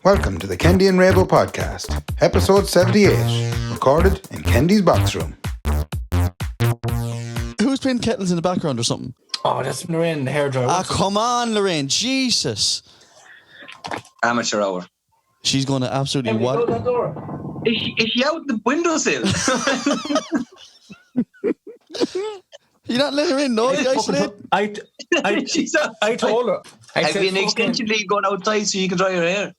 Welcome to the Kendy and Raybo podcast, episode 78, recorded in Kendy's box room. Who's playing kettles in the background or something? Oh, that's Lorraine, the hairdryer. Ah, come on, Lorraine. Jesus. Amateur hour. She's going to absolutely Close what? that door. Is she out the windowsill? You're not letting her in, no? I told her. Have you an extension lead going outside so you can dry your hair?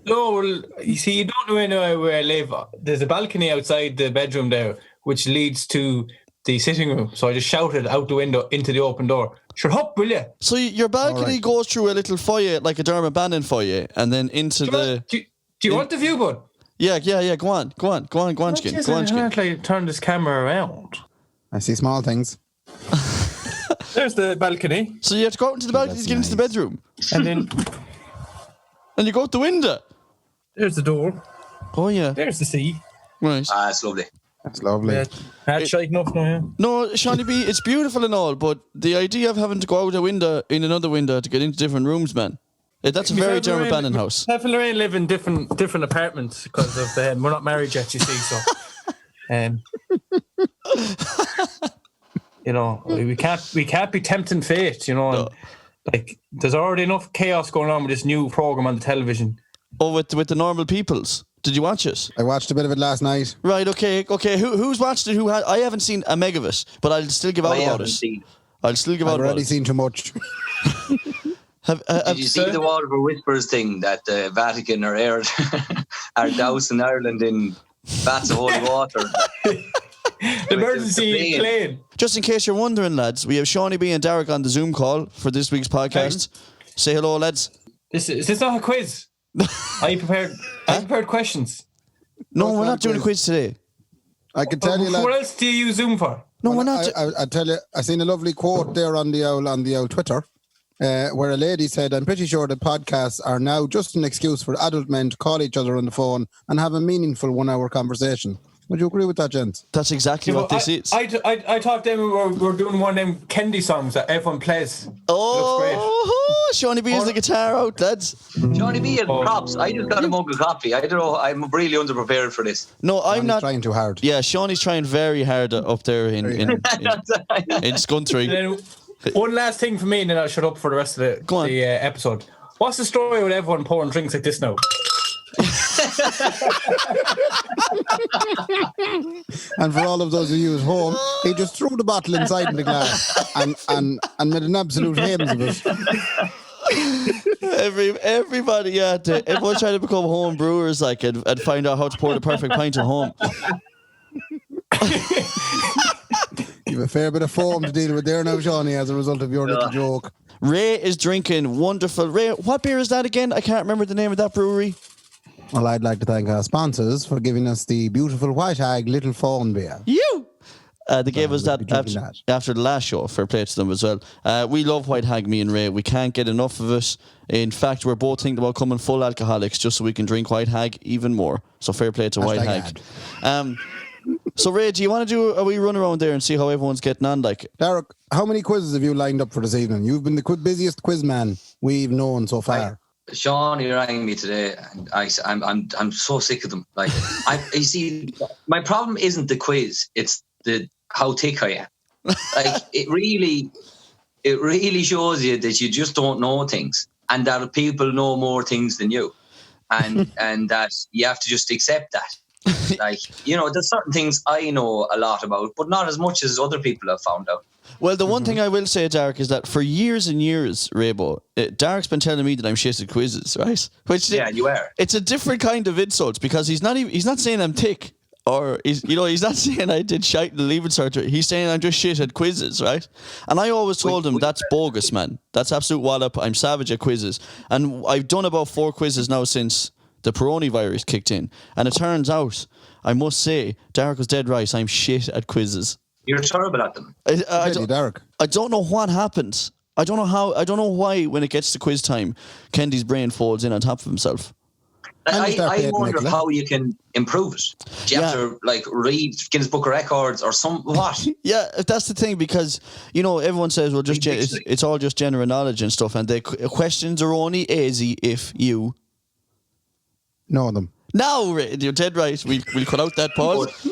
No, well, you see, you don't know anywhere where I live. There's a balcony outside the bedroom there, which leads to the sitting room. So I just shouted out the window into the open door, "Shut up, will you?" So your balcony goes through a little foyer, like a Dermot Bannon foyer, and then into the... Do you want the view, bud? Yeah, go on, Skin. Go on, Skin. I can't turn this camera around. I see small things. There's the balcony. So you have to go out into the balcony to get into the bedroom. And then And you go out the window. there's the door. Oh, yeah. There's the sea. Right. It's lovely. That's lovely. Yeah, that's shaking enough now, yeah. No, Seanie B, it's beautiful and all, but the idea of having to go out a window in another window to get into different rooms, man. That's a very Dermot Bannon house. Myself and Lorraine live in different apartments because of we're not married yet, you see, so you know, we can't be tempting fate, you know. No. And, like, there's already enough chaos going on with this new program on the television. Oh, with the normal peoples. Did you watch it? I watched a bit of it last night. Right, okay. Who's watched it? I haven't seen a meg of it, but I'll still give out about it. I'll still give out I've about already it. seen too much. Did you see the Water for Whispers thing that the Vatican are dousing Ireland in vats of holy water? The emergency plane. Just in case you're wondering, lads, we have Seanie B and Darach on the Zoom call for this week's podcast. Say hello, lads. Is this not a quiz? I prepared questions. No, we're not doing a quiz today. I can tell you, What lad, else do you use Zoom for? No, we're not. I tell you, I seen a lovely quote there on the old Twitter, where a lady said, "I'm pretty sure that podcasts are now just an excuse for adult men to call each other on the phone and have a meaningful 1 hour conversation." Would you agree with that, gents? That's exactly what this is. I thought them were doing one of them Kendy songs that everyone plays. Oh, Seanie B is the guitar out, lads. Johnny B, props. I just got a mug of coffee. I don't know. I'm really underprepared for this. No, I'm not trying too hard. Yeah, Seanie's trying very hard up there in Scuntry. Then one last thing for me, and then I'll shut up for the rest of the episode. What's the story with everyone pouring drinks like this now? And for all of those of you at home, he just threw the bottle inside the glass and made an absolute hames of it. Everybody, everyone's trying to become home brewers, like, and find out how to pour the perfect pint at home. You have a fair bit of foam to deal with there now, Shawnee, as a result of your little joke. Ray is drinking wonderful. Ray, what beer is that again? I can't remember the name of that brewery. Well, I'd like to thank our sponsors for giving us the beautiful White Hag Little Fawn beer. They gave us that after the last show. Fair play to them as well. We love White Hag, me and Ray. We can't get enough of it. In fact, we're both thinking about coming full alcoholics just so we can drink White Hag even more. So fair play to White Hag. So Ray, do you want to do a wee run around there and see how everyone's getting on? Like, Darach, how many quizzes have you lined up for this evening? You've been the busiest quiz man we've known so far. Sean, he rang me today, and I'm so sick of them. Like, you see, my problem isn't the quiz; it's the how thick I am. Like, it really shows you that you just don't know things, and that people know more things than you, and that you have to just accept that. Like, you know, there's certain things I know a lot about, but not as much as other people have found out. Well, the one thing I will say, Darach, is that for years and years, Raybo, Darach's been telling me that I'm shit at quizzes, right? Which you are. It's a different kind of insult because he's not saying I'm thick or he's not saying I did shite in the Leaving Cert. He's saying I'm just shit at quizzes, right? And I always told him that's bogus, man. That's absolute wallop. I'm savage at quizzes, and I've done about 4 quizzes now since the coronavirus kicked in, and it turns out, I must say, Darach was dead right. I'm shit at quizzes. You're terrible at them. I don't know what happens. I don't know how. I don't know why. When it gets to quiz time, Kendy's brain folds in on top of himself. I wonder how you can improve it. Do you have to read Guinness Book of Records or what? Yeah, that's the thing, because everyone says, well, just it's all just general knowledge and stuff, and the questions are only easy if you Know them. No, Ray, you're dead right. We'll cut out that pause.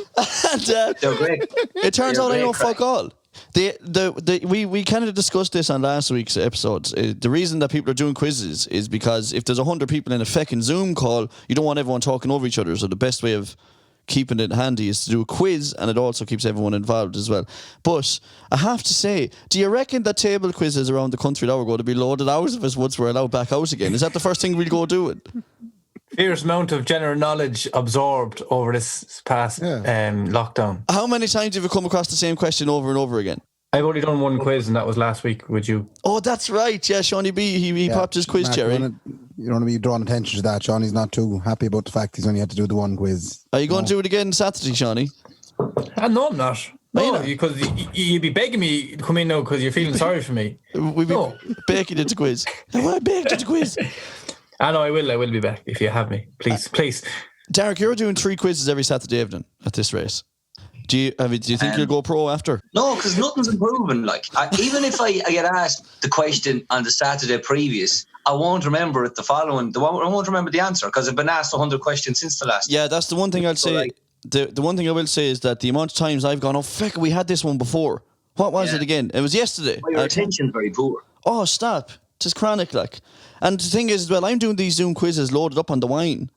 And, They're great. it turns They're out I great know crack. fuck all. We kind of discussed this on last week's episodes. The reason that people are doing quizzes is because if there's 100 people in a fucking Zoom call, you don't want everyone talking over each other. So the best way of keeping it handy is to do a quiz, and it also keeps everyone involved as well. But I have to say, do you reckon that table quizzes around the country now are going to be loaded out of us once we're allowed back out again? Is that the first thing we'll go doing? Fierce amount of general knowledge absorbed over this past lockdown. How many times have you come across the same question over and over again? I've only done one quiz, and that was last week with you. Oh, that's right. Yeah, Seanie B, he popped his quiz, Mark, Jerry. You don't want to be drawing attention to that. Shawnee's not too happy about the fact he's only had to do the one quiz. Are you going to do it again Saturday, Shawnee? No, I'm not. No, because you'd be begging me to come in now because you're feeling sorry for me. We'll be baking into quiz. I want to bake into quiz. I know I will be back if you have me. Please. Darach, you're doing 3 quizzes every Saturday evening at this race. Do you think you'll go pro after? No, because nothing's improving. Like, even if I get asked the question on the Saturday previous, I won't remember it I won't remember the answer because I've been asked 100 questions since the last. Yeah, that's the one thing I'll say. like, the one thing I will say is that the amount of times I've gone, oh, fuck, we had this one before. What was it again? It was yesterday. Your attention's very poor. Oh, stop. It's chronic, like. And the thing is, well, I'm doing these Zoom quizzes loaded up on the wine.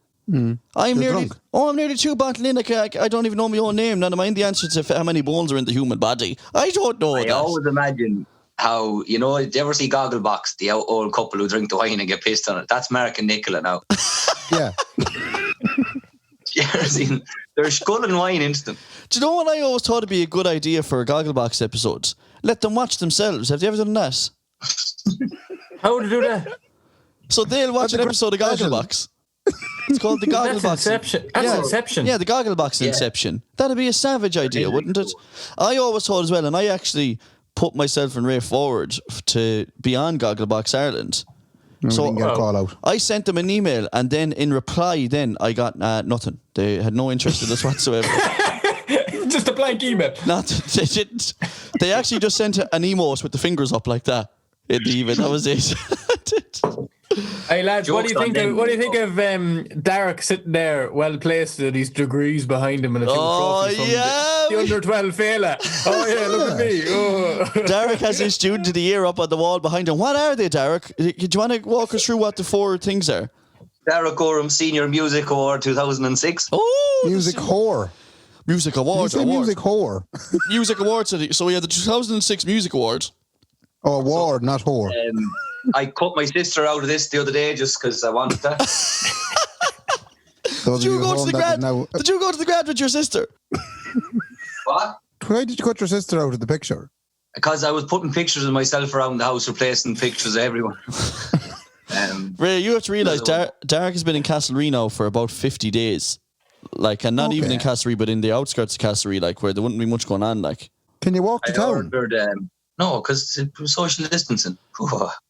I'm nearly 2 bottles in. I don't even know my own name. Never mind the answer to how many bones are in the human body. I don't know that. I always imagine how, do you ever see Gogglebox, the old couple who drink the wine and get pissed on it? That's Mark and Nicola now. Yeah. You ever seen? They're sculling wine into them. Do you know what I always thought would be a good idea for Gogglebox episodes? Let them watch themselves. Have you ever done that? How would you do that? So they'll watch an episode of Gogglebox. It's called the Gogglebox. That's Inception. That's Inception. Yeah, the Gogglebox Inception. That'd be a savage idea, wouldn't it? I always thought as well, and I actually put myself and Ray forward to be on Gogglebox Ireland. So Get a call out. I sent them an email, and then in reply, I got nothing. They had no interest in this whatsoever. Just a blank email. They didn't. They actually just sent an emote with the fingers up like that in the email. That was it. Hey lads, what do you think of Darach sitting there, well placed with these degrees behind him and a few trophies from the under 12 fella? Oh yeah, look at me. Oh. Darach has his student of the year up on the wall behind him. What are they, Darach? Do you want to walk us through what the 4 things are? Darach Gorham Senior Music Award 2006. Oh, Music whore. Music Awards. Music whore. Music Awards. So we had the 2006 Music Awards. Oh, award, not whore. I cut my sister out of this the other day just because I wanted that. Did you go to the grad with your sister? What? Why did you cut your sister out of the picture? Because I was putting pictures of myself around the house, replacing pictures of everyone. Ray, you have to realise Darach has been in Castlereagh now for about 50 days. Like, and not even in Castlereagh, but in the outskirts of Castlereagh, like, where there wouldn't be much going on, like. Can you walk to town? No, because it's social distancing.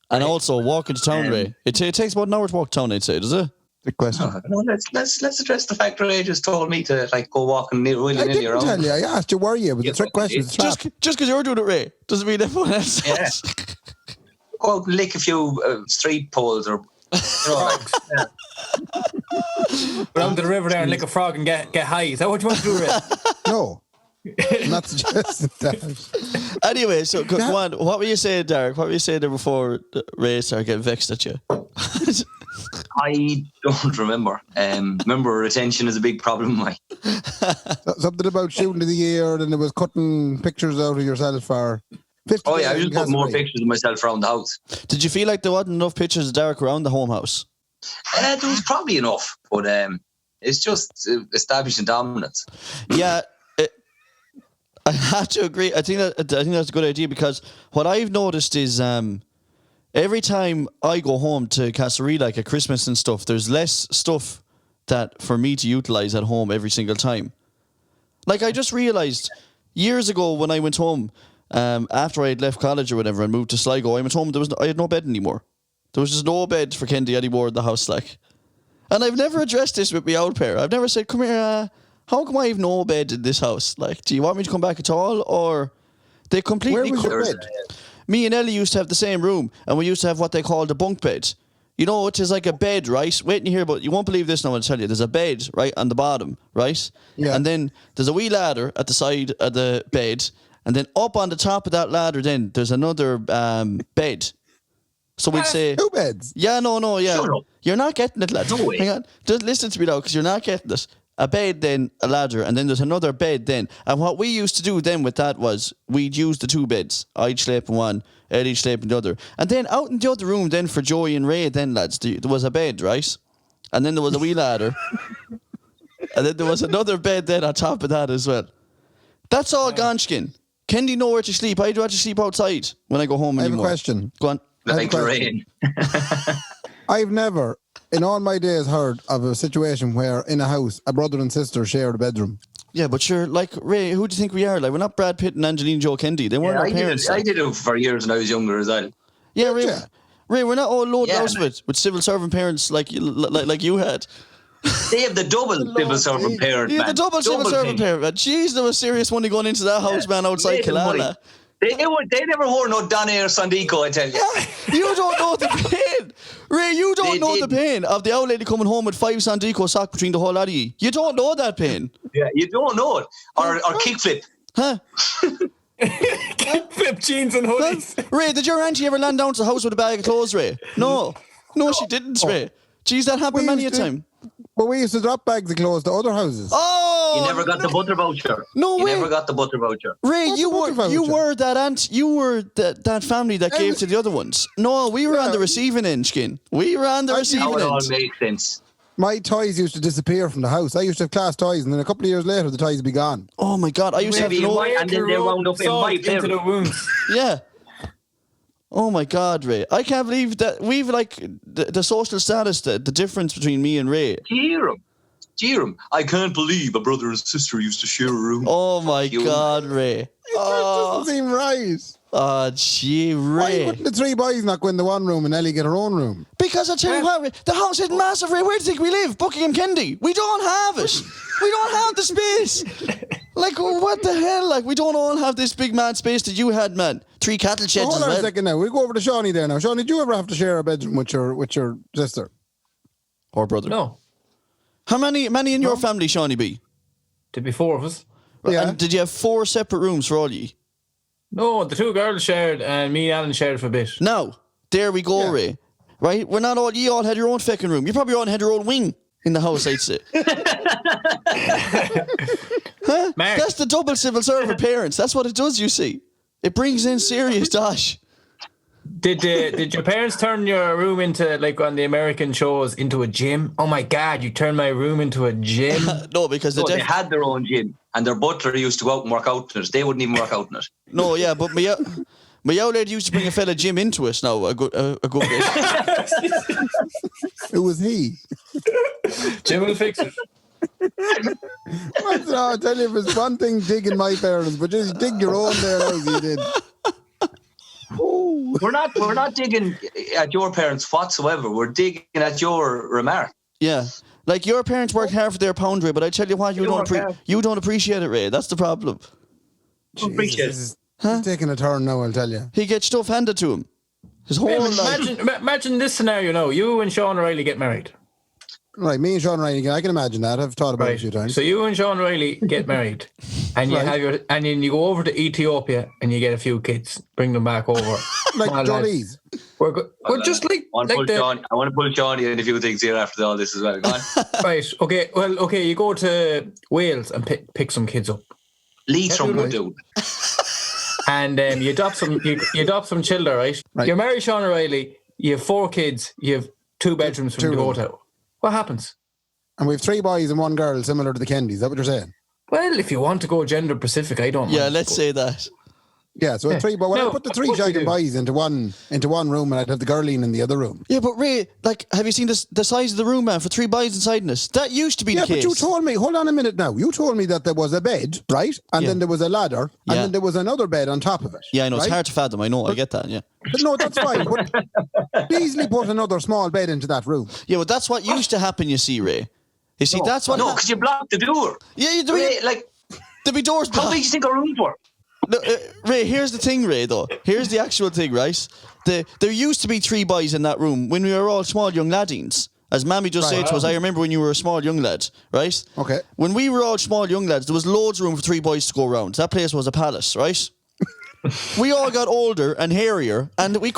And also, walking to town, Ray. It takes about an hour to walk to town, I'd say, does it? Good question. No, let's address the fact Ray just told me to go walking willy-nilly around. I didn't tell you. I asked you, were you? It was a trick question. Just because you're doing it, Ray, doesn't mean everyone else is. Yeah. Go out and lick a few street poles or... Down to the river there and lick a frog and get high. Is that what you want to do, Ray? No. Not suggesting that. Anyway, so go on. What were you saying, Darach? What were you saying there before Ray started getting vexed at you? I don't remember. Remember, retention is a big problem. Something about shooting of the year, and it was cutting pictures out of yourself for 50 Oh, yeah, I just put more pictures of myself around the house. Did you feel like there wasn't enough pictures of Darach around the home house? There was probably enough, but it's just establishing dominance. Yeah. I have to agree. I think that's a good idea because what I've noticed is every time I go home to Castlereagh, like at Christmas and stuff, there's less stuff that for me to utilise at home every single time. Like I just realised years ago when I went home after I had left college or whatever and moved to Sligo, I went home. I had no bed anymore. There was just no bed for Kendy anymore in the house, like. And I've never addressed this with my old pair. I've never said, "Come here." How come I have no bed in this house? Like, do you want me to come back at all? Or they completely... Where was your bed? Me and Ellie used to have the same room, and we used to have what they called a bunk bed. You know, it is like a bed, right? Wait and hear about. You won't believe this now. I'll tell you. There's a bed right on the bottom, right? Yeah. And then there's a wee ladder at the side of the bed, and then up on the top of that ladder, then there's another bed. So we'd say 2 beds. Yeah, no, yeah. Shut up. You're not getting it, lad. No way. Hang on. Just listen to me now, because you're not getting it. A bed, then a ladder, and then there's another bed then. And what we used to do then with that was we'd use the 2 beds. I'd sleep in one, Eddie'd sleep in the other. And then out in the other room then for Joey and Ray then, lads, there was a bed, right? And then there was a wee ladder. And then there was another bed then on top of that as well. That's all gone, skin. Kendy know where to sleep. I'd rather sleep outside when I go home I have anymore. a question. Go on. Like rain. I've never, in all my days, heard of a situation where in a house a brother and sister shared a bedroom. Yeah, but you're like, Ray, who do you think we are? Like, we're not Brad Pitt and Angelina Joe Kendy. They weren't our parents. I did it for years when I was younger as well. Yeah, Ray, Yeah. Ray, we're not all loaded Yeah, out of it with civil servant parents like you had. They have the double civil servant parent, Yeah, man. the double civil servant thing. parent, man. Jeez, there was serious money going into that house, man, outside They had money. Killala. They never wore no Donna or Sandico, I tell you. You don't know the pain. Ray, you don't They know the did. pain of the old lady coming home with 5 Sandico sock between the whole lot of you. You don't know that pain. Yeah, you don't know it. Or kickflip. Huh? Flip jeans and hoodies. Ray, did your auntie ever land down to the house with a bag of clothes, Ray? No. No, she didn't, Ray. Jeez, that happened many a used to- time. But we used to drop bags of clothes to other houses. Oh! You never got the butter voucher. No You way. never got the butter voucher. Ray, What's you a butter were voucher? that aunt. You were that family that gave to the other ones. No, we were on the receiving end, skin. We were on the I- receiving How it all end. makes sense. My toys used to disappear from the house. I used to have class toys, and then a couple of years later, the toys would be gone. Oh my God, I used to have Maybe no. why- and then they wound up in my into the parents. wounds. Yeah. Oh my God, Ray! I can't believe that we've like the social status, the difference between me and Ray. Jeer him. I can't believe a brother and sister used to share a room. Oh my You- God, Ray! It Oh, doesn't seem right. gee, Why Ray! wouldn't the 3 boys not go in the one room and Ellie get her own room? Because I tell you what, Ray, the house is massive, Ray. Where do you think we live? Buckingham Kendy. We don't have it. We don't have the space. Like, what the hell? Like, we don't all have this big man space that you had, man. 3 cattle sheds Hold as on a well. second now. We'll go over to Shawnee there now. Shawnee, do you ever have to share a bedroom with your sister? Or brother. No, How many in your family, Shawnee B? to be 4 of us. Yeah. And did you have 4 separate rooms for all ye? No, the 2 girls shared, and me and Alan shared for a bit. Now, there we go, Yeah. Ray. Right? We're not all, you all had your own fucking room. You probably all had your own wing in the house, I'd say. Huh? Mark. That's the double civil servant parents. That's what it does, you see. It brings in serious dosh. Did your parents turn your room into, like on the American shows, into a gym? Oh my God, you turned my room into a gym. No, because So they had their own gym, and their butler used to go out and work out in it. They wouldn't even work out in it. No, yeah, but my old lady used to bring a fella Jim into us now, a good bit. Who was he? Jim will fix it. I'll tell you, if it's one thing digging my parents, but just dig your own there as you did. Ooh. We're not digging at your parents whatsoever. We're digging at your remark. Yeah. Like, your parents worked hard for their pound, Ray, but I tell you what, you don't appreciate it, Ray. That's the problem. Appreciate This is taking a turn now, I'll tell you. He gets stuff handed to him. His whole life. Imagine this scenario now. You and Sean O'Reilly get married. Right, me and Sean Ryan, I can imagine that. I've thought about it a few times. So you and Sean O'Reilly get married, and you Right. then you go over to Ethiopia and you get a few kids, bring them back over. Like Come on, Jollies. lads. We're just like I want to pull Johnny in a few things here after all this as well. Go on. right. Okay. Well, okay. You go to Wales and pick some kids up, Leitrim would do. and you adopt some. You adopt some children, right? Right. You're married, Sean O'Reilly. You have 4 kids. You have 2 bedrooms from 2 the rooms. hotel. What happens? And we have 3 boys and 1 girl, similar to the Kendys. Is that what you're saying? Well, if you want to go gender specific, I don't. Yeah, mind. let's say that. Yeah, so 3 boys. Well, I put the 3 what we shagging do. boys into one room, and I'd have the girline in the other room. Yeah, but Ray, like, have you seen the size of the room, man, for 3 boys inside us? That used to be Yeah, the but case. you told me, hold on a minute now. You told me that there was a bed, right? And Yeah. then there was a ladder, and Yeah. then there was another bed on top of it. Yeah, I know, right? it's hard to fathom. I know, I get that, yeah. But no, that's fine. But easily put another small bed into that room. Yeah, but that's what used to happen, you see, Ray. You see, that's what No, hap- because you blocked the door. Yeah, Like, there'd be doors how big blocked. do you think a room for? Look, Ray, here's the thing, Ray, though. Here's the actual thing, right? There used to be 3 boys in that room when we were all small young laddings. As Mammy just said to us, I remember when you were a small young lad, right? Okay. When we were all small young lads, there was loads of room for 3 boys to go around. That place was a palace, right? We all got older and hairier, and you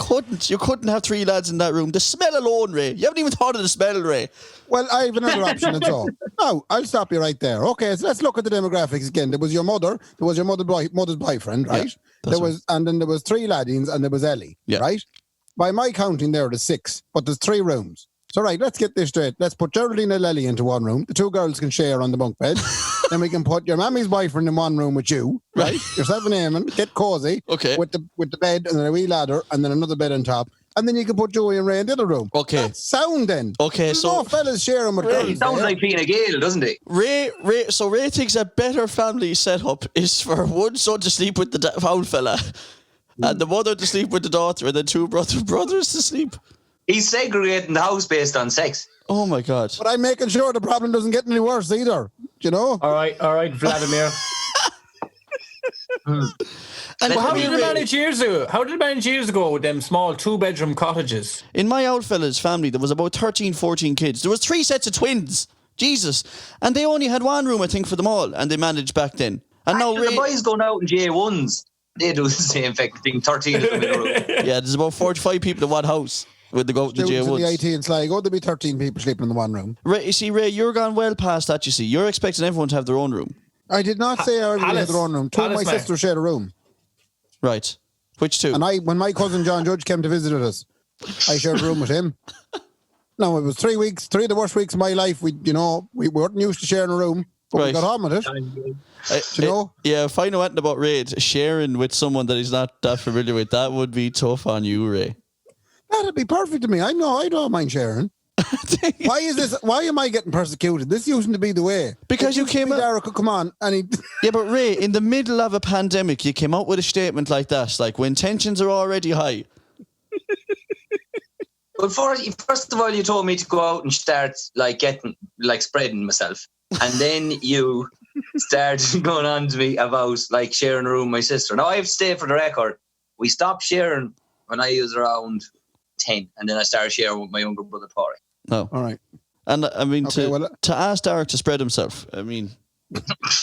couldn't have 3 lads in that room. The smell alone, Ray. You haven't even thought of the smell, Ray. Well, I have another option and so. Now, I'll stop you right there. Okay, so let's look at the demographics again. There was your mother, there was your mother's boyfriend, right? And then there was 3 laddings, and there was Ellie, right? By my counting there, there's 6, but there's 3 rooms. So, right, let's get this straight. Let's put Geraldine and Ellie into one room. The 2 girls can share on the bunk bed. Then we can put your mammy's boyfriend in one room with you, right? Yourself and Eamon, get cosy with the bed and then a wee ladder and then another bed on top. And then you can put Joey and Ray in the other room. Okay. That's sound then. Okay, There's so... no fellas sharing with girls. It sounds like being a Gale, doesn't it? Ray thinks a better family setup is for one son to sleep with the foul fella and the mother to sleep with the daughter and then 2 brothers to sleep. He's segregating the house based on sex. Oh my God. But I'm making sure the problem doesn't get any worse either. You know? All right, Vladimir. And how did it manage years ago? How did it manage years ago with them small 2-bedroom cottages? In my old fella's family, there was about 13, 14 kids. There was 3 sets of twins. Jesus. And they only had 1 room, I think, for them all. And they managed back then. And now the boys going out in J1s, they do the same thing, 13 in the middle room. Yeah, there's about 45 people in one house. With the J1s. J1s. The IT in Sligo, there'll be 13 people sleeping in the one room. Ray, you see, Ray, you're gone well past that, you see. You're expecting everyone to have their own room. I did not say everybody had their own room. 2 of my sisters shared a room. Right. Which 2? And when my cousin John Judge came to visit us, I shared a room with him. No, it was 3 weeks, 3 of the worst weeks of my life. We weren't used to sharing a room, but we got on with it. You know? Yeah, if I know anything about Ray, sharing with someone that he's not that familiar with, that would be tough on you, Ray. That'd be perfect to me. I don't mind sharing. Why am I getting persecuted? This used to be the way. Because you came out. Darach could come on and he. Yeah, but Ray, in the middle of a pandemic, you came out with a statement like that, like when tensions are already high. But first of all, you told me to go out and start spreading myself, and then you started going on to me about sharing a room with my sister. Now I have to stay for the record. We stopped sharing when I was around 10, and then I started sharing with my younger brother, Corey. No. All right. And I mean, to ask Darach to spread himself, I mean...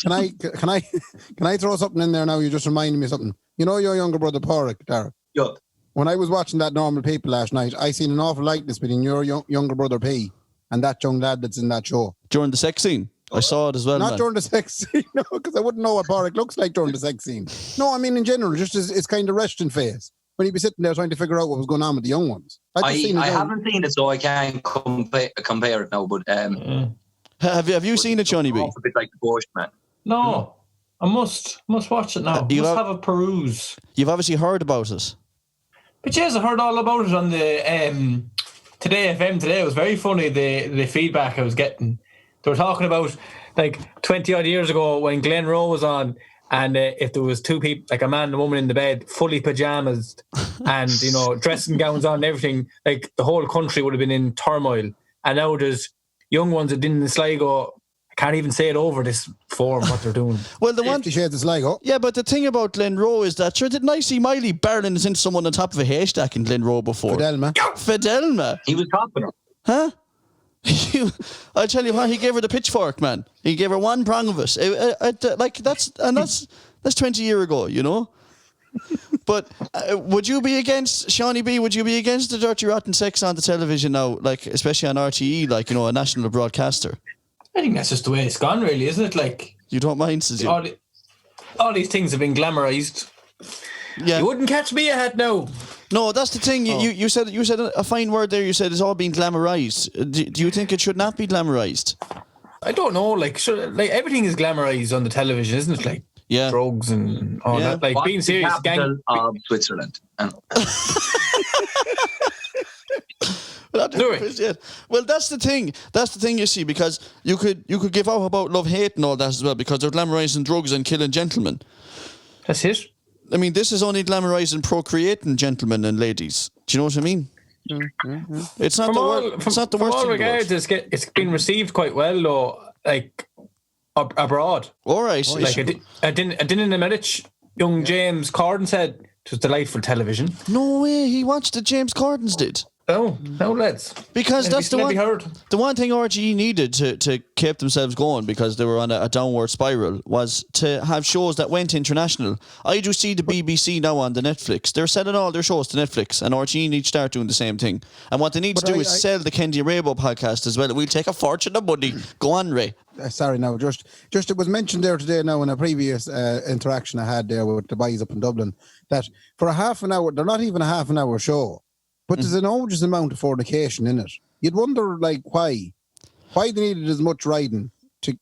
Can I throw something in there now? You just reminded me of something. You know your younger brother, Darach? Yup. When I was watching that Normal People last night, I seen an awful likeness between your younger brother, P, and that young lad that's in that show. During the sex scene? I saw it as well, Not during the sex scene, no, because I wouldn't know what Darach looks like during the sex scene. No, I mean in general, just it's kind of resting face. When he'd be sitting there trying to figure out what was going on with the young ones. I haven't seen it, so I can't compare it now. But have you seen it, Seanie B? A bit like the Borscht Man. No, I must watch it now. You must have a peruse. You've obviously heard about it. But yes, I heard all about it on the Today FM today. It was very funny, the feedback I was getting. They were talking about 20 odd years ago when Glen Rowe was on. And if there was 2 people, like a man and a woman in the bed, fully pajamas and, dressing gowns on and everything, the whole country would have been in turmoil. And now there's young ones that didn't in Sligo, I can't even say it over this forum, what they're doing. Well, the one... 50 Shades of Sligo. Yeah, but the thing about Glen Rowe is that, didn't I see Miley barreling into someone on top of a haystack in Glen Rowe before? Fidelma. He was confident. Huh? I'll tell you what, he gave her the pitchfork, man. He gave her 1 prong of it. That's 20 years ago, you know. But would you be against Seanie B? Would you be against the dirty rotten sex on the television now, especially on RTE, a national broadcaster? I think that's just the way it's gone, really, isn't it? You don't mind, says you. All these things have been glamorized. Yeah. You wouldn't catch me ahead now. No, that's the thing. You said a fine word there. You said it's all been glamorized. Do you think it should not be glamorized? I don't know. Everything is glamorized on the television, isn't it? Drugs and all that. Being serious, capital of Switzerland. Well, that's the thing. That's the thing, you see, because you could give out about love, hate, and all that as well, because they're glamorizing drugs and killing gentlemen. That's it. I mean, this is only glamorizing procreating gentlemen and ladies. Do you know what I mean? Mm-hmm. It's not the worst. All regards, it's been received quite well, though. Abroad. All right. I didn't in the Medic young James Corden said it was delightful television. No way, he watched the James Cordens did. No, lads. Because that's the one. Heard. The one thing RGE needed to keep themselves going, because they were on a downward spiral, was to have shows that went international. I do see the BBC now on the Netflix. They're selling all their shows to Netflix, and RGE need to start doing the same thing. And what they need to do is sell the Kendy Raybo podcast as well. We'll take a fortune of money. Go on, Ray. Sorry, now just it was mentioned there today now in a previous interaction I had there with the boys up in Dublin that for a half an hour, they're not even a half an hour show. But there's an outrageous amount of fornication in it. You'd wonder, like, why they needed as much riding to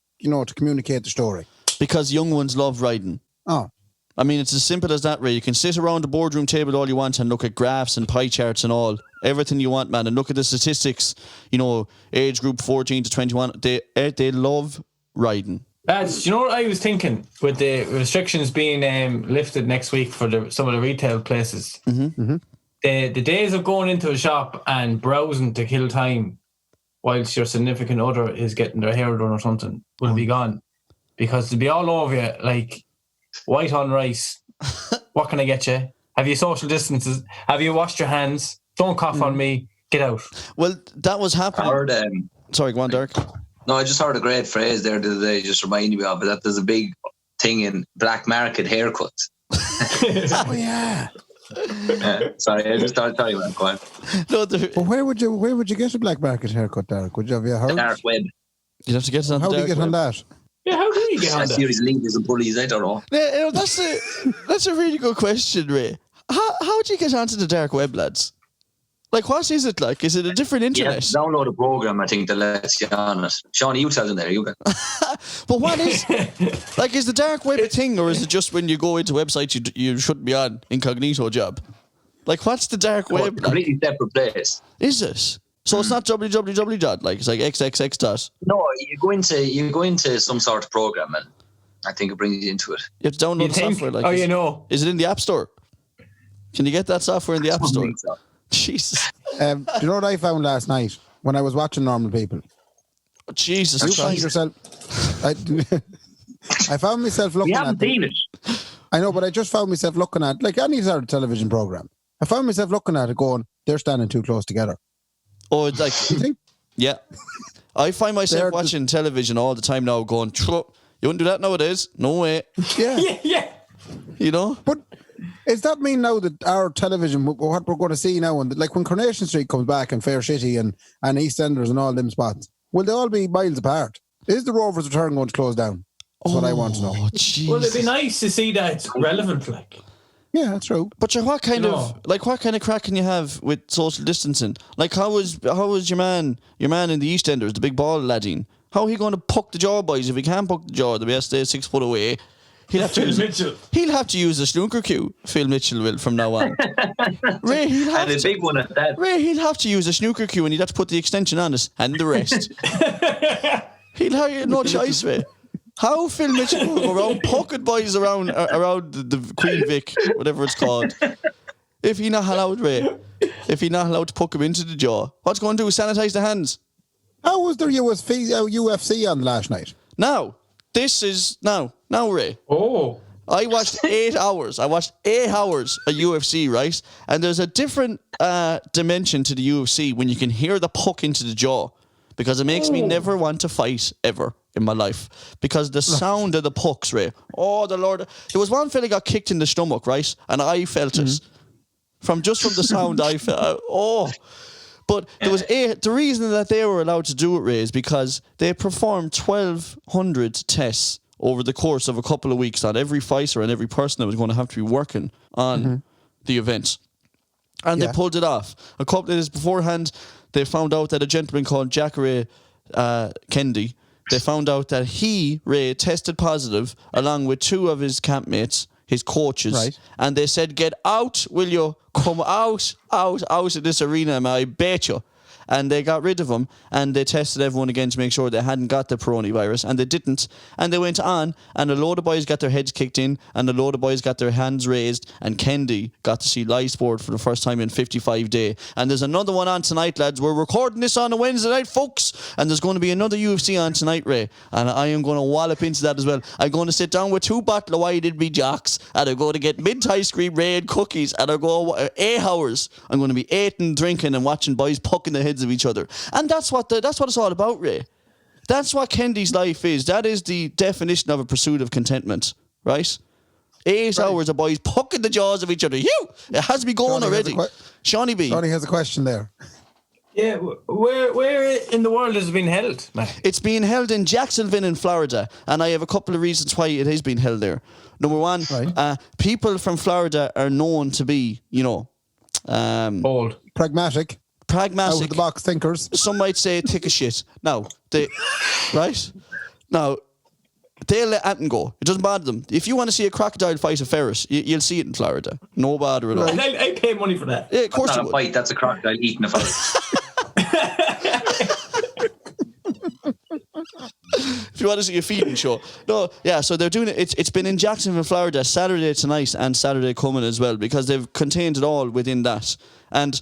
communicate the story. Because young ones love riding. Oh, I mean, it's as simple as that, Ray. You can sit around the boardroom table all you want and look at graphs and pie charts and everything you want, man, and look at the statistics. Age group 14 to 21. They love riding. Lads, do you know what I was thinking with the restrictions being lifted next week for some of the retail places? Mm-hmm. The days of going into a shop and browsing to kill time whilst your significant other is getting their hair done or something will be gone, because they'll be all over you like white on rice. What can I get you? Have you social distances? Have you washed your hands? Don't cough on me. Get out. Well, that was happening. Sorry, go on, Darach. No, I just heard a great phrase there the other day, just reminded me of it, that there's a big thing in black market haircuts. oh yeah. Sorry, I just thought you went quiet. No, but where would you get a black market haircut, Darach? Would you have heard? Dark web. You'd have to get it on. How do you get on that? Yeah, how do you get on that? Series leaders and bullies, I don't know. Yeah, that's a really good question, Ray. How do you get onto the dark web, lads? Like, what is it like? Is it a different internet? Yeah, download a program, I think, that lets you on it. Sean, you tell them there, you go. But what is... like, is the dark web a thing, or is it just when you go into websites you shouldn't be on, incognito job? Like, what's the dark web? Completely separate place. Is it? So it's not www dot, like, it's like xxx dot? No, you go into some sort of program, and I think it brings you into it. You have to download the software. Like, is it in the App Store? Can you get that software in the App Store? So. Jesus. Do you know what I found last night when I was watching Normal People? Oh, Jesus. You find yourself... I found myself looking at... You haven't seen it. I know, but I just found myself looking at, like any sort of television program, I found myself looking at it going, they're standing too close together. Oh, it's like... You think? Yeah. I find myself watching television all the time now going, you wouldn't do that nowadays? No way. Yeah. Yeah. You know? But... does that mean now that our television, what we're going to see now, and like when Coronation Street comes back and Fair City and EastEnders and all them spots, will they all be miles apart? Is the Rovers return going to close down? That's what I want to know. Jesus. Well, it'd be nice to see that it's relevant, like. Yeah, that's true. But what kind of crack can you have with social distancing? Like, how was your man in the EastEnders, the big ball laddie? How are he going to puck the jaw, boys? If he can't puck the jaw, the best stay 6 foot away. He'll have to use a snooker cue. Phil Mitchell will from now on. Ray, big one at that. Ray, he'll have to use a snooker cue, and he'd have to put the extension on it and the rest. He'll have no choice, Ray. How Phil Mitchell will go around pocket boys around the Queen Vic, whatever it's called, if he not allowed, Ray? If he not allowed to poke him into the jaw, what's going to do? Sanitize the hands. How was there UFC on last night? Now, Ray. Oh. I watched 8 hours. of UFC, right? And there's a different dimension to the UFC when you can hear the puck into the jaw, because it makes me never want to fight ever in my life, because the sound of the pucks, Ray. Oh, the Lord. There was one fella got kicked in the stomach, right? And I felt it. From the sound, I felt, But there was the reason that they were allowed to do it, Ray, is because they performed 1,200 tests over the course of a couple of weeks on every fighter and every person that was going to have to be working on the event. And they pulled it off. A couple of days beforehand, they found out that a gentleman called Jacare Kendy, they found out that Ray, tested positive along with 2 of his campmates, his coaches, right. And they said, "Get out, will you? Come out of this arena, man, I bet you." and they got rid of him, and they tested everyone again to make sure they hadn't got the coronavirus, and they didn't, and they went on, and a load of boys got their heads kicked in, and a load of boys got their hands raised, and Kendy got to see live sport for the first time in 55 days. And there's another one on tonight, lads. We're recording this on a Wednesday night, folks, and there's going to be another UFC on tonight, Ray, and I am going to wallop into that as well. I'm going to sit down with 2 bottles of wine in me jocks, and I'm going to get mint ice cream, Ray, and cookies, and I'll go 8 hours. I'm going to be eating, drinking, and watching boys pucking the heads of each other. And that's what it's all about, Ray. That's what Kendy's life is. That is the definition of a pursuit of contentment, right? 8 hours of boys pucking the jaws of each other. It has to be going already. Seanie B. Seanie has a question there. Yeah, where in the world has it been held, man? It's being held in Jacksonville in Florida, and I have a couple of reasons why it has been held there. Number one, people from Florida are known to be, Bold. Pragmatic. Out of the box thinkers. Some might say thick as shit. Now, right? Now, they'll let anything go. It doesn't bother them. If you want to see a crocodile fight a ferret, you'll see it in Florida. No bother at all. I pay money for that. Yeah, of course that's not a fight, that's a crocodile eating a ferret. If you want to see a feeding show. No, yeah, so they're doing it. It's been in Jacksonville, Florida, Saturday tonight and Saturday coming as well, because they've contained it all within that. And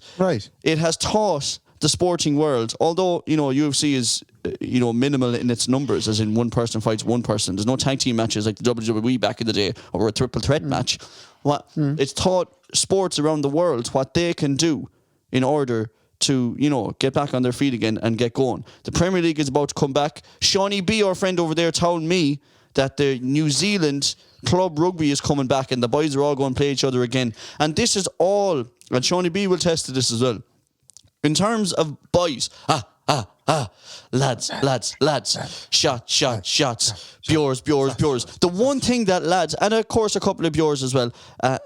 it has taught the sporting world, although, UFC is, minimal in its numbers, as in one person fights one person. There's no tag team matches like the WWE back in the day, or a triple threat match. It's taught sports around the world what they can do in order to, get back on their feet again and get going. The Premier League is about to come back. Seanie B, our friend over there, told me that the New Zealand club rugby is coming back and the boys are all going to play each other again. And this is all, and Seanie B will test to this as well. In terms of boys, lads, shots, Bures. The one thing that lads, and of course a couple of Bures as well,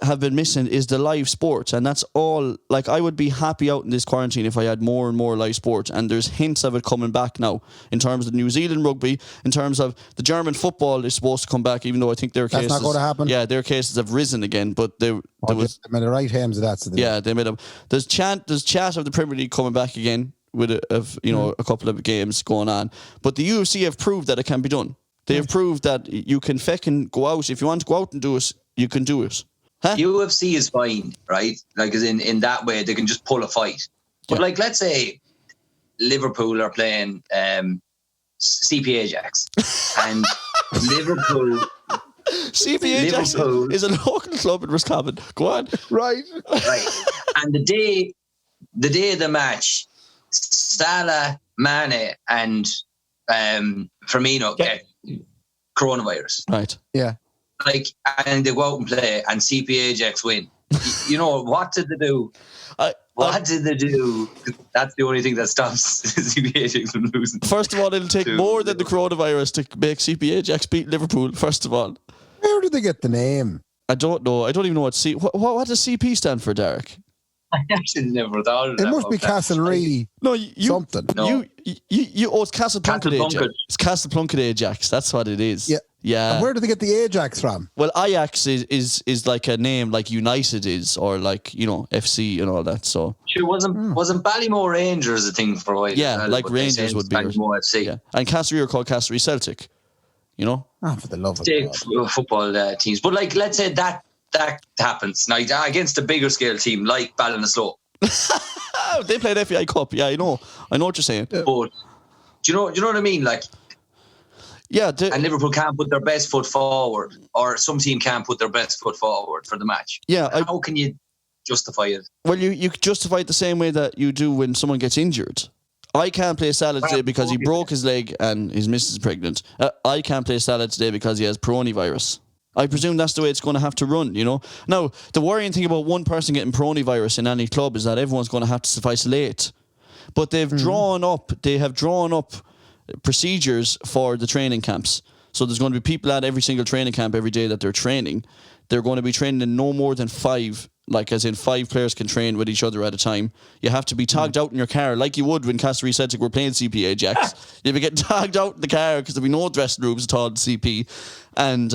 have been missing is the live sport. And that's all, like, I would be happy out in this quarantine if I had more and more live sport. And there's hints of it coming back now, in terms of New Zealand rugby, in terms of the German football is supposed to come back, even though I think their cases... That's not going to happen? Yeah, their cases have risen again, but they made the right hands of that. So they made them. There's chat of the Premier League coming back again, with a couple of games going on, but the UFC have proved that it can be done. They have proved that you can feckin' go out. If you want to go out and do it, you can do it. Huh? UFC is fine, right? Like, as in that way, they can just pull a fight. But like, let's say Liverpool are playing CP Ajax, and Liverpool. CP Ajax is a local club in Roscommon. Go on. Right. And the day of the match, Salah, Mane, and Firmino get coronavirus. Right. Yeah. Like, and they go out and play, and CP Ajax win. What did they do? What did they do? That's the only thing that stops CP Ajax from losing. First of all, it'll take more than the coronavirus to make CP Ajax beat Liverpool. First of all, where did they get the name? I don't know. I don't even know what does CP stand for, Darach? I actually never thought of that. It must be Castlereagh. No, something. No. It's Castle Plunkett Ajax. It's Castle Plunkett Ajax. That's what it is. Yeah. And where did they get the Ajax from? Well, Ajax is like a name like United is, or like, FC and all that. So sure, wasn't Ballymore Rangers a thing for a while? Yeah, like Rangers would be. Ballymore FC. Yeah. And Castlereagh are called Castlereagh Celtic. For the love of God. Football teams. But like, let's say that happens now against a bigger scale team like Ballinasloe. They played FAI Cup. Yeah, I know what you're saying. But do you know what I mean? Like, yeah, and Liverpool can't put their best foot forward, or some team can't put their best foot forward for the match. Yeah, how can you justify it? Well, you justify it the same way that you do when someone gets injured. I can't play Salah today because he broke his leg and his missus is pregnant. I can't play Salah today because he has coronavirus. I presume that's the way it's going to have to run, Now, the worrying thing about one person getting coronavirus in any club is that everyone's going to have to isolate. But they have drawn up procedures for the training camps. So there's going to be people at every single training camp every day that they're training. They're going to be training in no more than 5, like as in 5 players can train with each other at a time. You have to be tagged out in your car like you would when Castlereagh Celtic were playing CP Ajax. You'd be getting tagged out in the car because there'd be no dressing rooms at all in CP. And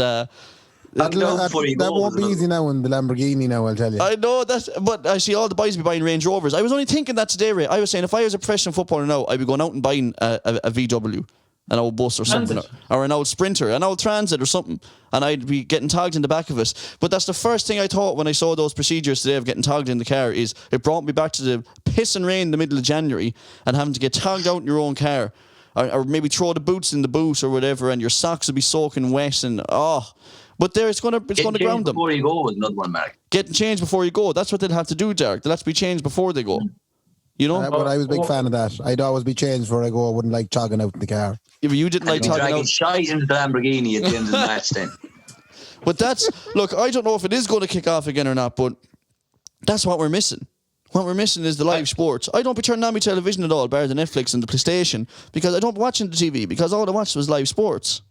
That won't be easy now in the Lamborghini now, I'll tell you. I know that, but I see all the boys be buying Range Rovers. I was only thinking that today, Ray. I was saying if I was a professional footballer now, I'd be going out and buying a VW, an old bus or something, or an old Sprinter, an old Transit or something, and I'd be getting tagged in the back of it. But that's the first thing I thought when I saw those procedures today of getting tagged in the car, is it brought me back to the piss and rain in the middle of January and having to get tagged out in your own car. Or maybe throw the boots in the boot or whatever, and your socks will be soaking wet, and but there it's gonna ground them. Before you go with another one, Mark. Getting changed before you go. That's what they'll have to do, Darach. They'll have to be changed before they go. You know? But I was a big fan of that. I'd always be changed before I go. I wouldn't like togging out in the car. If you didn't like togging out, shite into the Lamborghini at the end of the match then. But look, I don't know if it is going to kick off again or not, but that's what we're missing. What we're missing is the live sports. I don't be turning on my television at all, bar the Netflix and the PlayStation, because I don't be watching the TV, because all I watched was live sports.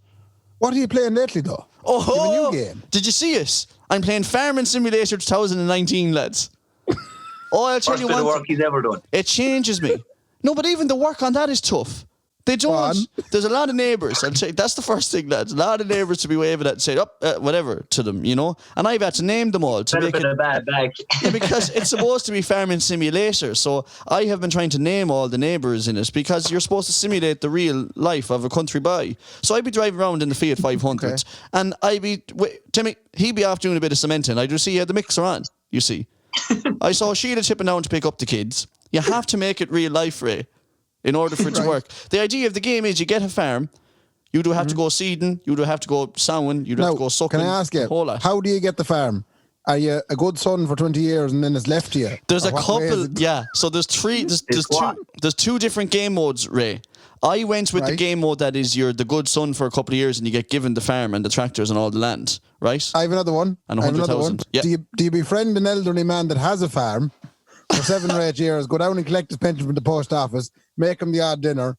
What are you playing lately, though? Oh, new game. Did you see it? I'm playing Farming Simulator 2019, lads. I'll tell you one. First bit of one work he's ever done. It changes me. No, but even the work on that is tough. They don't. There's a lot of neighbours. I'll say that's the first thing, lads. A lot of neighbours to be waving at and saying whatever to them, you know. And I've had to name them all to make it a bad bag. because it's supposed to be Farming Simulator. So I have been trying to name all the neighbours in it, because you're supposed to simulate the real life of a country boy. So I'd be driving around in the Fiat 500, and Timmy, he'd be off doing a bit of cementing. I just see he had the mixer on. You see, I saw Sheila tipping down to pick up the kids. You have to make it real life, Ray, in order for it to work. The idea of the game is you get a farm, you do have to go seeding, you do have to go sowing, you do have to go sucking. Can I ask you, how do you get the farm? Are you a good son for 20 years and then it's left to you? There's a couple, yeah. So there's two different game modes, Ray. I went with the game mode that is you're the good son for a couple of years and you get given the farm and the tractors and all the land, right? I have another one. And 100,000. Yeah. Do you befriend an elderly man that has a farm for 7 or 8 years, go down and collect his pension from the post office, make him the odd dinner,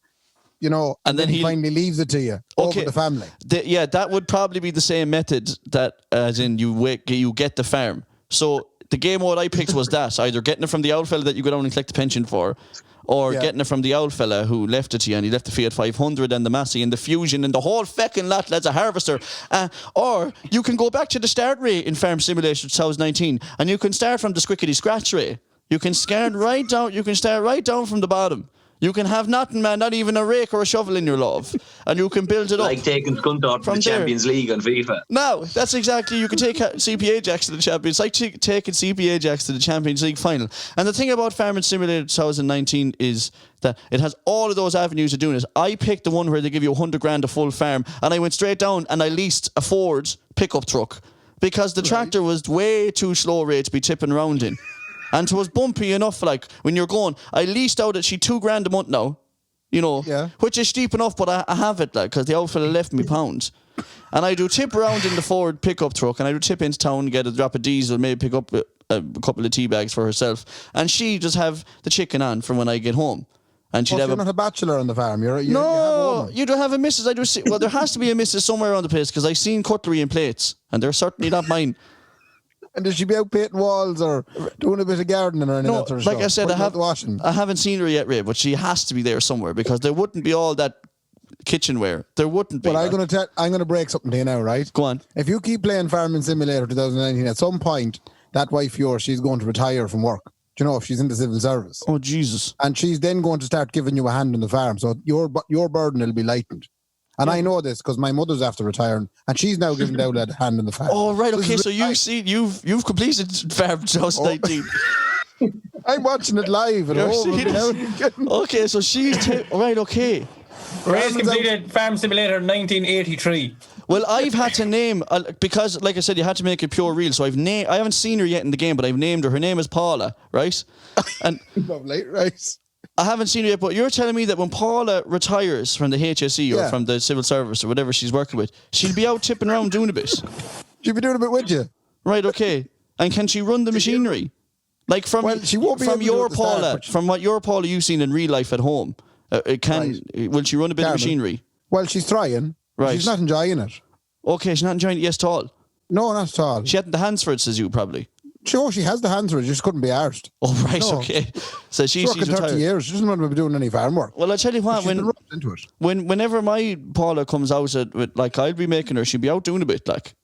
you know, and then he finally leaves it to you over the family? That would probably be the same method, that as in you get the farm. So the game mode I picked was that, either getting it from the old fella that you go down and collect the pension for, or getting it from the old fella who left it to you, and he left the Fiat 500 and the Massey and the Fusion and the whole feckin' lot, lads, a harvester. Or you can go back to the start, Ray, in Farm Simulator 2019, and you can start from the Squikity scratch, Ray. You can start right down. You can start right down from the bottom. You can have nothing, man, not even a rake or a shovel in your love, and you can build it up. Like taking Scunthorpe from the Champions League on FIFA. No, that's exactly. You can take CP Ajax to the Champions. It's like taking CP Ajax to the Champions League final. And the thing about Farming Simulator 2019 is that it has all of those avenues of doing it. I picked the one where they give you 100 grand a full farm, and I went straight down and I leased a Ford pickup truck, because the tractor was way too slow, Ray, to be tipping around in. And it was bumpy enough, like, when you're going, I leased out at $2,000 a month now, you know, which is steep enough, but I have it, like, because the old fella left me pounds. And I do tip around in the Ford pickup truck, and I do tip into town, get a drop of diesel, maybe pick up a couple of tea bags for herself. And she just have the chicken on from when I get home. And she'd have you're not a bachelor on the farm. You have a woman. You don't have a missus. I do see, well, there has to be a missus somewhere around the place, because I've seen cutlery and plates, and they're certainly not mine. And does she be out painting walls or doing a bit of gardening or anything? No, like I said, I haven't seen her yet, Ray, but she has to be there somewhere, because there wouldn't be all that kitchenware. There wouldn't be. Well, I'm going to break something to you now, right? Go on. If you keep playing Farming Simulator 2019, at some point, that wife of yours, she's going to retire from work. Do you know, if she's in the civil service? Oh, Jesus. And she's then going to start giving you a hand on the farm. So your burden will be lightened. And I know this because my mother's after retiring, and she's now giving Dowd a hand in the farm. Oh, right, okay. So you've completed Farm 2019. I'm watching it live at home. Okay, so she's right. Okay. Ray's completed Farm Simulator 1983. Well, I've had to name because, like I said, you had to make it pure real. So I haven't seen her yet in the game, but I've named her. Her name is Paula, right? And lovely, right? I haven't seen her yet, but you're telling me that when Paula retires from the HSE or from the civil service or whatever she's working with, she'll be out tipping around doing a bit. She'll be doing a bit with you. Right, okay. And can she run the machinery? Like from she won't be from your Paula, start, from what your Paula you've seen in real life at home, will she run a bit of machinery? Well, she's trying. Right. She's not enjoying it. Okay, she's not enjoying it at all. No, not at all. She hadn't the hands for it, says you probably. Sure, she has the hands for it, just couldn't be arsed. Oh, right, okay. So she's retired. 30 years. She doesn't want to be doing any farm work. Well, I tell you what, whenever my Paula comes out, I'll be making her, she'll be out doing a bit, like.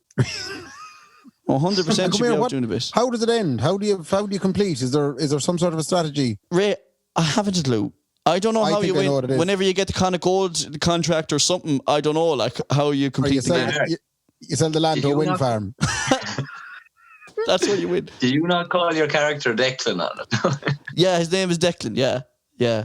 100% And should come be here, out doing a bit. how does it end? How do you complete? Is there some sort of a strategy? Ray, I haven't a clue. I don't know I how think you I know win. what it is. Whenever you get the kind of gold contract or something, I don't know, like how you Or complete you the sell, game. you sell the land Did to a you wind not- farm. That's what you win. Did you not call your character Declan on it? Yeah, his name is Declan. Yeah.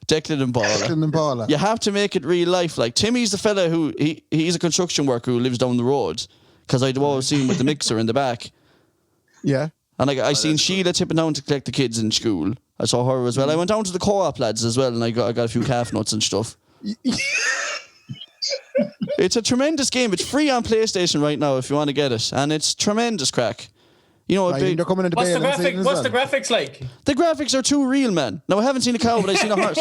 Declan and Paula. Declan and Paula. You have to make it real life. Like Timmy's the fella who he's a construction worker who lives down the road because I'd always seen him with the mixer in the back. Yeah. And I seen Sheila tipping down to collect the kids in school. I saw her as well. I went down to the co-op lads as well, and I got a few calf nuts and stuff. It's a tremendous game. It's free on PlayStation right now if you want to get it, and it's tremendous crack. You know, Right, they're coming into What's the Bale and graphic? Satan as What's the well. graphics like? the graphics are too real, man. Now I haven't seen a cow, but I've seen a horse.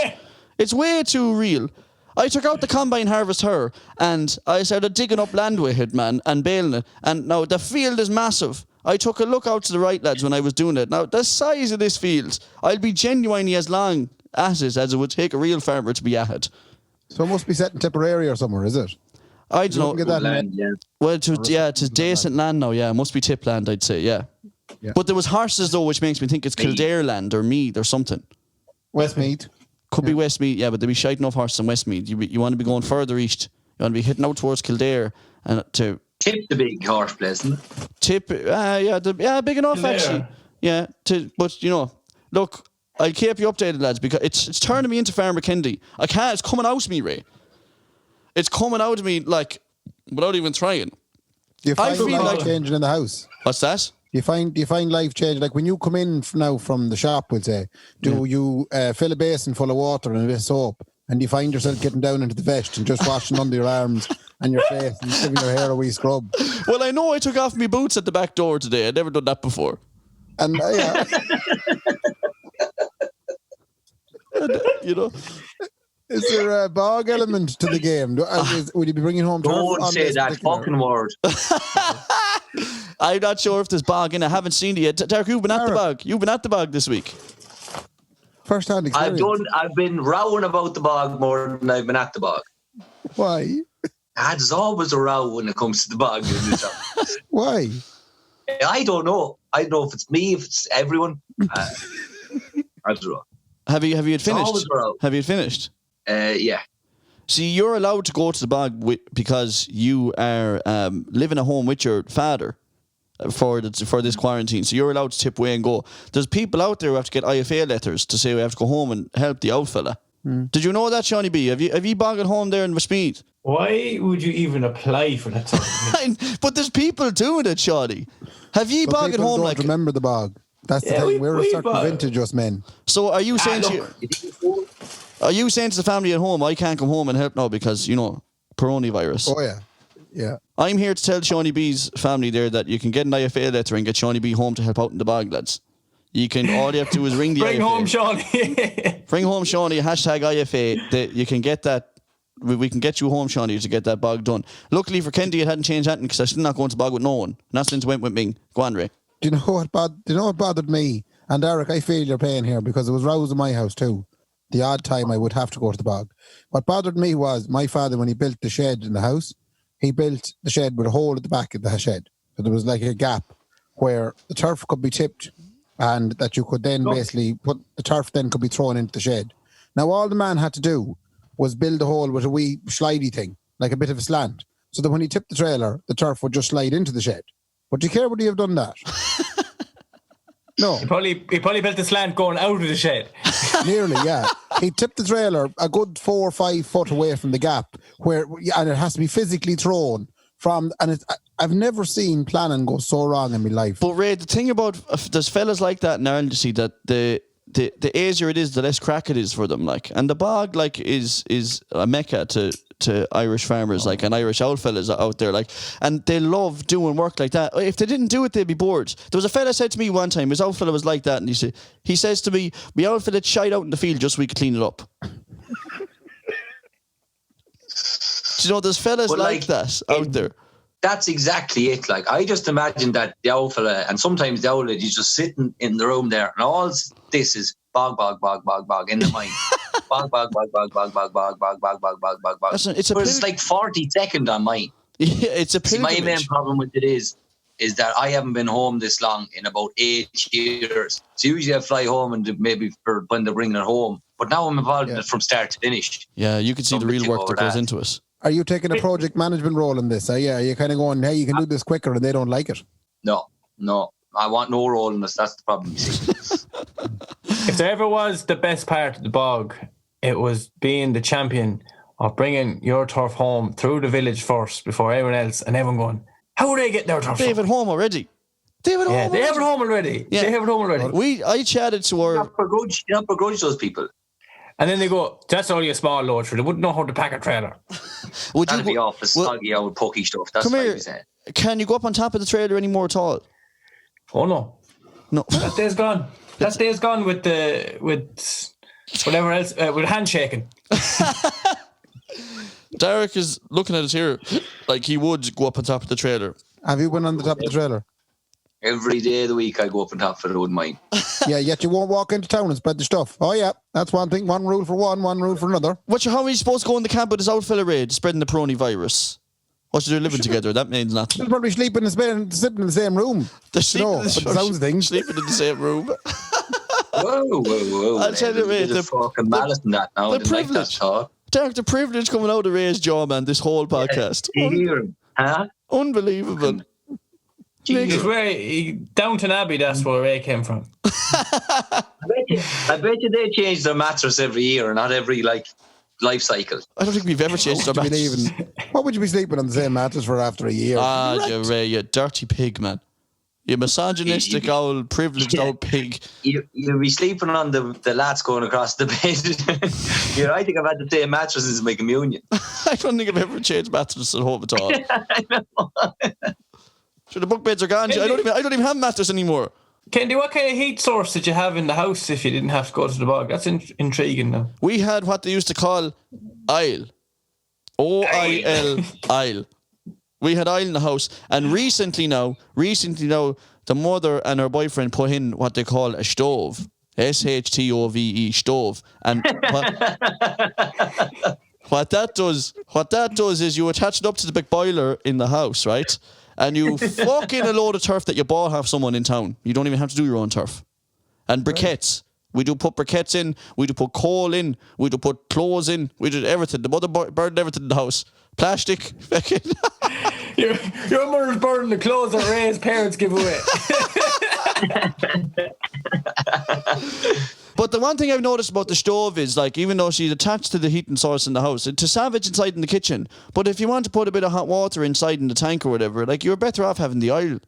It's way too real. I took out the combine harvester and I started digging up land with it, man, and baling it. And now the field is massive. I took a look out to the right, lads, when I was doing it. Now, the size of this field, I'll be genuinely as long at it as it would take a real farmer to be at it. So it must be set in Tipperary or somewhere, is it? I You don't can get know. that in Land, yeah. Well, it's decent land now, yeah. It must be tip land, I'd say, yeah. Yeah. But there was horses, though, which makes me think it's Kildare land or Meath or something. Westmeath. Could be Westmeath, yeah, but there'd be shite enough horses in Westmeath. You want to be going further east. You want to be hitting out towards Kildare and to Tip the big horse place, isn't it? tip, big enough Kildare. actually. Yeah, but you know, look, I'll keep you updated, lads, because it's turning me into Farmer Kendy. I can't. It's coming out of me, Ray. It's coming out of me like without even trying. Do you find feel life like- changing in the house? What's that? Do you find life changing? Like when you come in now from the shop, we'll say, do you fill a basin full of water and a bit of soap, and you find yourself getting down into the vest and just washing under your arms and your face and giving your hair a wee scrub? Well, I know I took off my boots at the back door today. I'd never done that before. And yeah, You know, is there a bog element to the game? Would you be bringing home turf Don't on say this that particular- fucking word. I'm not sure if there's bog in. I haven't seen it yet. Darach, you've been at the bog. You've been at the bog this week. First-hand experience. I've been rowing about the bog more than I've been at the bog. Why? There's always a row when it comes to the bog. Why? I don't know. I don't know if it's me, if it's everyone. I don't know. Have you always finished? a row. Have you finished? Yeah. See, you're allowed to go to the bog because you are living at home with your father for this quarantine. So you're allowed to tip away and go. There's people out there who have to get IFA letters to say we have to go home and help the old fella. Did you know that, Seanie B? Have you bogged at home there in Westmeath? Why would you even apply for that sort of thing? But there's people doing it, Seanie. Have you But bogged at people home don't like? remember the bog. That's the Yeah, thing. We're a we certain bog. vintage, us men. So are you saying look. are you saying to the family at home, I can't come home and help now because coronavirus? Oh yeah, yeah. I'm here to tell Seanie B's family there that you can get an IFA letter and get Seanie B home to help out in the bog, lads. You can. All you have to do is ring the Bring IFA. home Sean. Bring home Seanie, hashtag IFA. You can get that. We can get you home, Seanie, to get that bog done. Luckily for Kendy, it hadn't changed anything because I'm still not going to bog with no one. Not since I went with Ming. Go on, Ray. Do you know what bothered me? And Darach, I feel your pain here because it was rows in my house too. The odd time I would have to go to the bog. What bothered me was my father, when he built the shed in the house, he built the shed with a hole at the back of the shed. So there was like a gap where the turf could be tipped and that you could then basically put the turf then could be thrown into the shed. Now all the man had to do was build a hole with a wee slidey thing, like a bit of a slant, so that when he tipped the trailer, the turf would just slide into the shed. But do you care would he have done that? No. He probably built the slant going out of the shed. Nearly, yeah. He tipped the trailer a good 4 or 5 foot away from the gap, and it has to be physically thrown from. And I've never seen planning go so wrong in my life. But Ray, the thing about there's fellas like that in Ireland, you see, that the easier it is, the less crack it is for them. Like, and the bog like is a mecca to Irish farmers, like, and Irish old fellas out there, like, and they love doing work like that. If they didn't do it, they'd be bored. There was a fella said to me one time, his old fella was like that, and he says to me, "My old fella shied out in the field just so we could clean it up." Do you know, there's fellas But, like that out there. That's exactly it. Like, I just imagine that the old fella, and sometimes the old lady, is just sitting in the room there, and all this is bog in the mind. Bog. It's a But it's like 40 seconds on mine. yeah, it's a See, my main pilgrimage. problem with it is is that I haven't been home this long in about 8 years. So usually I fly home and maybe for when they're bringing it home. But now I'm involved in it from start to finish. Yeah, you can see the real work that goes into it. Are you taking a project management role in this? Are you kind of going, hey, you can do this quicker, and they don't like it? No. I want no role in this. That's the problem, you see. If there ever was the best part of the bog, it was being the champion of bringing your turf home through the village first before everyone else, and everyone going, how are they getting their turf? They have it home already. They have it home already. Yeah. They have it home already. I chatted to her. You don't begrudge those people. And then they go, that's only a small load, so they wouldn't know how to pack a trailer. That'd be off the soggy old pokey stuff. That's what I'm saying. Can you go up on top of the trailer anymore at all? Oh, no. That day's gone. That day's gone with whatever else, with handshaking. Darach is looking at us here like he would go up on top of the trailer. Have you been on the top of the trailer? Every day of the week I go up on top of it, I wouldn't mind. Yeah, yet you won't walk into town and spread the stuff. Oh, yeah, that's one thing. One rule for one rule for another. How are you supposed to go in the camp with this old fella Ray spreading the Peroni virus? What should they living together? That means nothing. They'll probably sleep in sitting in the same room. They're sleeping sleeping in the same room. Whoa. I'll tell you, Ray, the fucking malice in that now. The privilege. Darach, the privilege coming out of Ray's jaw, man, this whole podcast. Huh? Unbelievable. Jesus, Downton Abbey, that's where Ray came from. I bet you they change their mattress every year, not every life cycle. I don't think we've ever changed our mattress. What would you be sleeping on the same mattress for after a year? Ray, you dirty pig, man. You misogynistic old privileged old pig. You'll be sleeping on the lats going across the bed. I think I've had the same mattress since my communion. I don't think I've ever changed mattresses at home at all. I know. So the bunk beds are gone. I don't even have a mattress anymore. Kendy, what kind of heat source did you have in the house if you didn't have to go to the bog? That's intriguing now. We had what they used to call oil. oil. We had oil in the house, and recently now, the mother and her boyfriend put in what they call a stove. SHTOVE, stove. And what that does is you attach it up to the big boiler in the house, right? And you fuck in a load of turf that you bought off someone in town. You don't even have to do your own turf. And briquettes. We do put briquettes in. We do put coal in. We do put clothes in. We did everything. The mother burned everything in the house. Plastic. Your mother's burning the clothes that Ray's parents give away. But the one thing I've noticed about the stove is, like, even though she's attached to the heating source in the house, to savage inside in the kitchen. But if you want to put a bit of hot water inside in the tank or whatever, like, you're better off having the oil.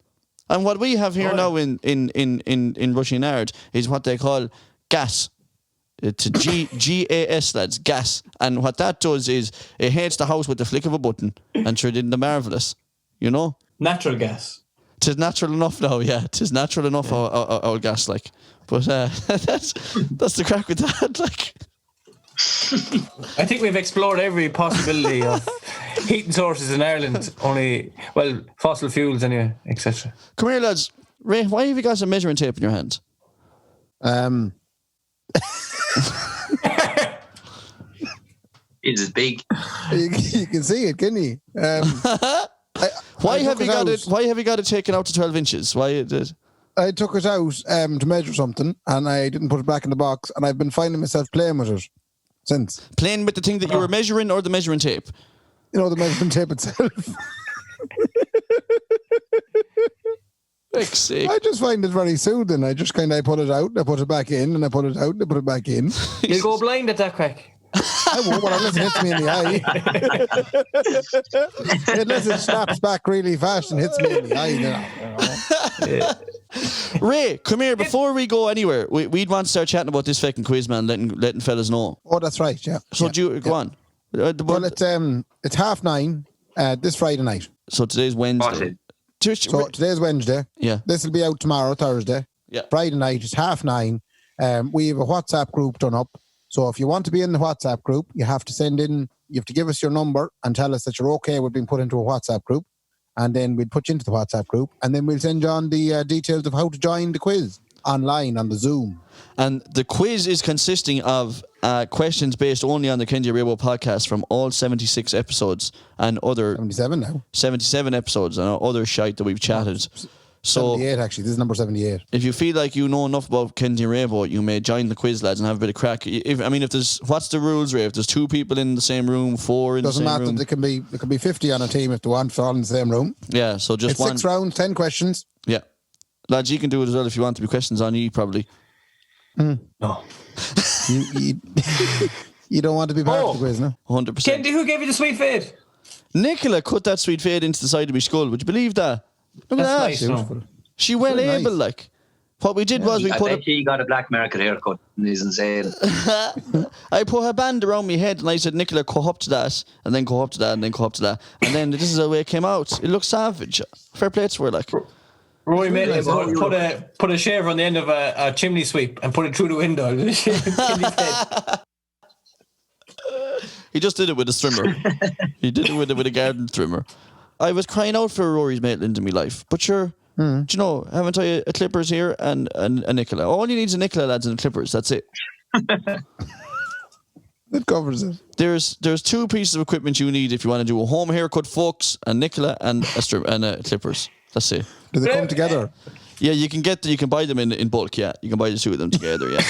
And what we have here now in Rushianard is what they call gas. It's a GAS, lads, gas. And what that does is it heats the house with the flick of a button and sure did the marvellous, you know? Natural gas. 'Tis natural enough now, yeah. 'Tis natural enough, our gas, like. But that's the crack with that, like. I think we've explored every possibility of heating sources in Ireland. Fossil fuels anyway, etc. Come here, lads. Ray, why have you got some measuring tape in your hand? It's big. You can see it, can you? Why have you got it taken out to 12 inches? Why is it? I took it out to measure something, and I didn't put it back in the box, and I've been finding myself playing with it since. Playing with the thing that you were measuring, or the measuring tape? You know, the measuring tape itself. I just find it very soothing. I just kind of put it out, I put it back in, and I put it out, I put it back in. You'll go blind at that crack. I won't, but unless it hits me in the eye. Unless it snaps back really fast and hits me in the eye. Yeah. Ray, come here. Before we go anywhere, we'd want to start chatting about this fucking quiz, man, letting fellas know. Oh, that's right, yeah. So go on. Well, it's 9:30 this Friday night. So today's Wednesday. So today's Wednesday. Yeah. This will be out tomorrow, Thursday. Yeah. Friday night, it's 9:30. We have a WhatsApp group done up. So if you want to be in the WhatsApp group, you have to give us your number and tell us that you're okay with being put into a WhatsApp group. And then we'll put you into the WhatsApp group. And then we'll send you on the details of how to join the quiz online on the Zoom. And the quiz is consisting of questions based only on the Kendy Raybo podcast from all 76 episodes and other 77 now. 77 episodes and other shite that we've chatted. So 78 actually. This is number 78. if you feel like you know enough about Kendy Raybo, you may join the quiz, lads, and have a bit of crack. If there's what's the rules, Ray? If there's 2 people in the same room, 4 in Doesn't the same matter. room, There can be 50 on a team if they want all in the same room. yeah. So just It's one. 6 rounds, 10 questions. Yeah, lads, you can do it as well if you want to be questions on you probably. No. You don't want to be part of the quiz, no? 100%. Kendy, who gave you the sweet fade? Nicola cut that sweet fade into the side of my skull. Would you believe that? Look That's at that. nice, no? She well Very able, nice. like. What we did was we I put bet she got a black market haircut. He's insane. I put a band around my head and I said, Nicola, go up to that, and then go up to that, and then go up to that. And then this is the way it came out. It looked savage. Fair play to her, like. Roy made nice. put a shaver on the end of a chimney sweep and put it through the window. Kendy's head. He just did it with a trimmer. He did it with a garden trimmer. I was crying out for Rory's mate into my life. But sure, do you know, haven't I a Clippers here and a Nicola? All you need is a Nicola, lads, and a Clippers. That's it. It covers it. There's 2 pieces of equipment you need if you want to do a home haircut, folks, a Nicola and a Clippers. That's it. Do they come together? Yeah, you can buy them in bulk. Yeah, you can buy the 2 of them together. Yeah,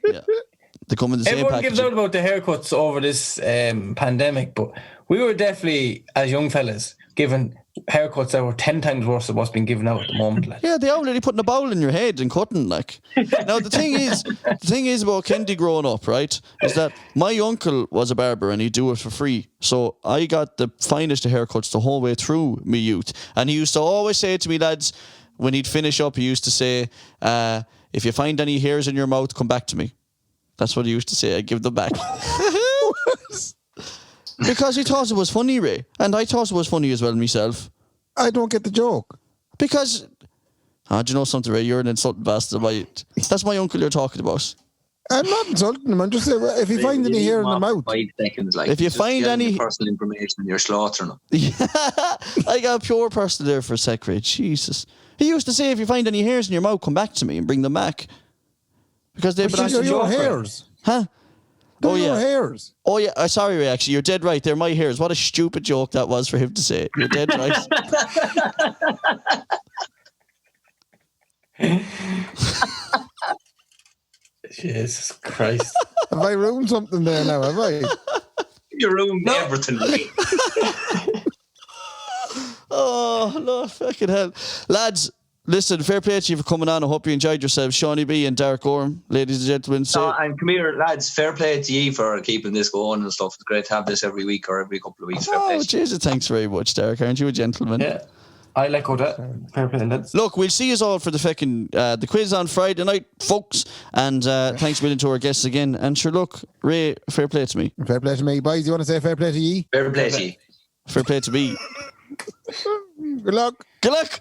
yeah. They come in the same Everyone package. gives out about the haircuts over this pandemic, but we were definitely, as young fellas, given haircuts that were 10 times worse than what's been given out at the moment. Like. Yeah, they already putting a bowl in your head and cutting, like. Now the thing is about Kendy growing up, right, is that my uncle was a barber and he'd do it for free. So I got the finest of haircuts the whole way through me youth. And he used to always say to me, lads, when he'd finish up, he used to say, if you find any hairs in your mouth, come back to me. That's what he used to say. I'd give them back. Because he thought it was funny, Ray. And I thought it was funny as well myself. I don't get the joke. Because, do you know something, Ray? You're an insulting bastard. That's my uncle you're talking about. I'm not insulting him. I'm just saying, if you find any hair in the mouth. 5 seconds, like, If you just find get any personal information, you're slaughtering them. I got pure person there for a sec, Ray. Jesus. He used to say, if you find any hairs in your mouth, come back to me and bring them back. Because they've been They're your hairs. Huh? They're your hairs. Oh, yeah. Sorry, Ray, actually. You're dead right. They're my hairs. What a stupid joke that was for him to say. You're dead right. Jesus Christ. Have I ruined something there now, have I? You ruined everything. Oh, no, fucking hell. Lads, listen, fair play to you for coming on. I hope you enjoyed yourselves. Seanie B and Darach Gorham, ladies and gentlemen. And come here, lads. Fair play to you for keeping this going and stuff. It's great to have this every week or every couple of weeks. Fair play. Oh, Jesus, thanks very much, Darach. Aren't you a gentleman? Yeah. I like all that. Fair play, lads. Look, we'll see you all for the fucking the quiz on Friday night, folks. And thanks a million to our guests again. And sure, look, Ray, fair play to me. Fair play to me. Boys, you want to say fair play to ye? Fair play to you. Fair play to me. Good luck. Good luck.